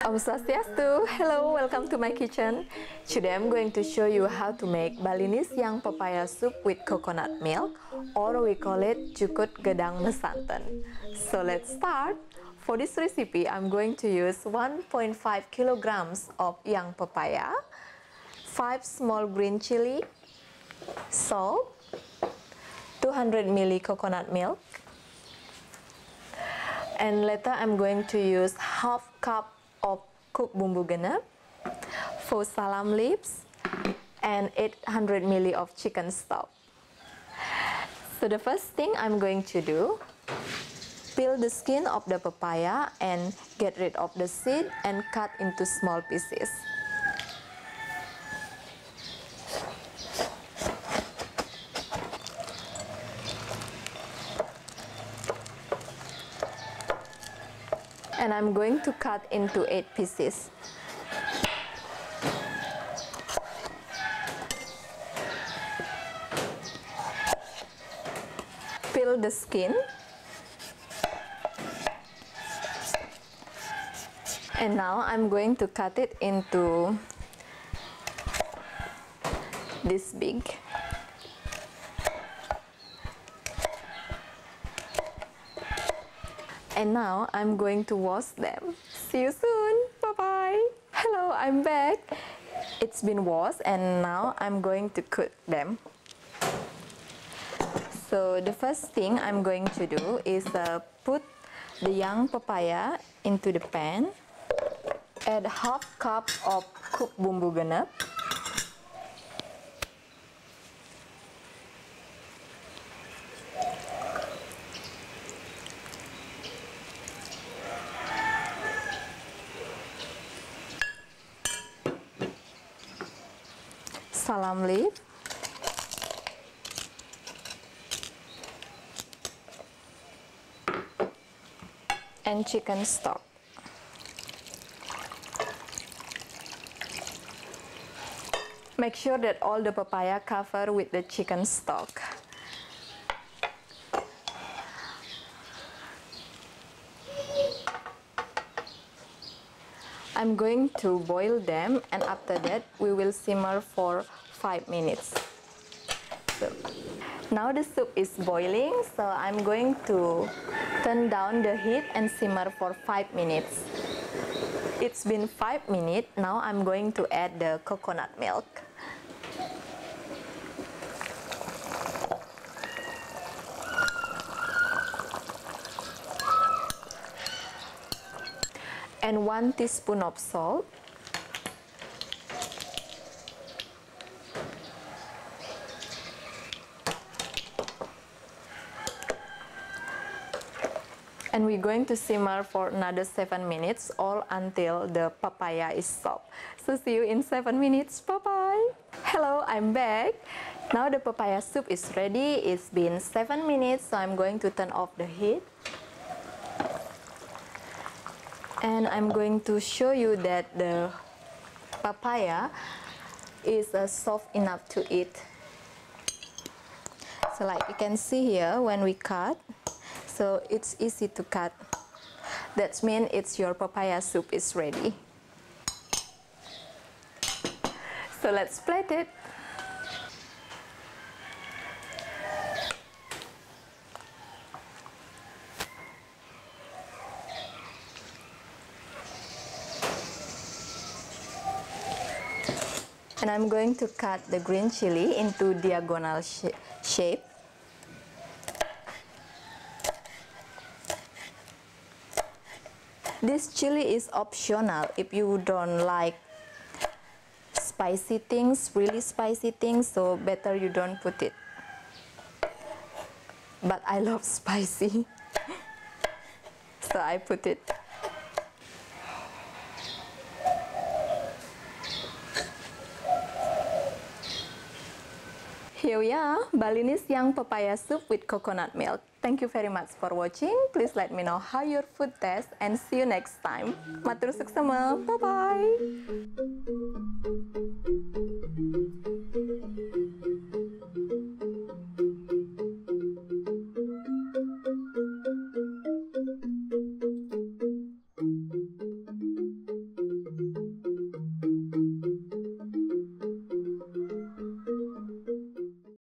Om Swastiastu. Hello, welcome to my kitchen. Today I'm going to show you how to make Balinese young papaya soup with coconut milk, or we call it Jukut Gedang Mesanten. So let's start. For this recipe, I'm going to use 1.5 kilograms of young papaya, 5 small green chili, salt, 200 ml coconut milk, and later I'm going to use half cup of cooked bumbu genep, 4 salam leaves, and 800 ml of chicken stock. So the first thing I'm going to do, peel the skin of the papaya and get rid of the seed and cut into small pieces. And I'm going to cut into 8 pieces. Peel the skin. And now I'm going to cut it into this big. And now I'm going to wash them. See you soon. Bye-bye. Hello, I'm back. It's been washed and now I'm going to cook them. So the first thing I'm going to do is put the young papaya into the pan. Add half cup of cooked bumbu genep. Salam leaf, and chicken stock. Make sure that all the papaya cover with the chicken stock. I'm going to boil them, and after that we will simmer for 5 minutes. So, now the soup is boiling, so I'm going to turn down the heat and simmer for 5 minutes. It's been 5 minutes. Now I'm going to add the coconut milk. And 1 teaspoon of salt. And we're going to simmer for another 7 minutes, all until the papaya is soft. So see you in 7 minutes. Bye-bye. Hello, I'm back. Now the papaya soup is ready. It's been 7 minutes, so I'm going to turn off the heat. And I'm going to show you that the papaya is soft enough to eat. So like you can see here when we cut, so it's easy to cut. That means your papaya soup is ready. So let's plate it. And I'm going to cut the green chili into diagonal shape. This chili is optional if you don't like spicy things, really spicy things, so better you don't put it. But I love spicy, so I put it. Here we are, Balinese young papaya soup with coconut milk. Thank you very much for watching. Please let me know how your food tastes and see you next time. Matur suksema. Bye-bye.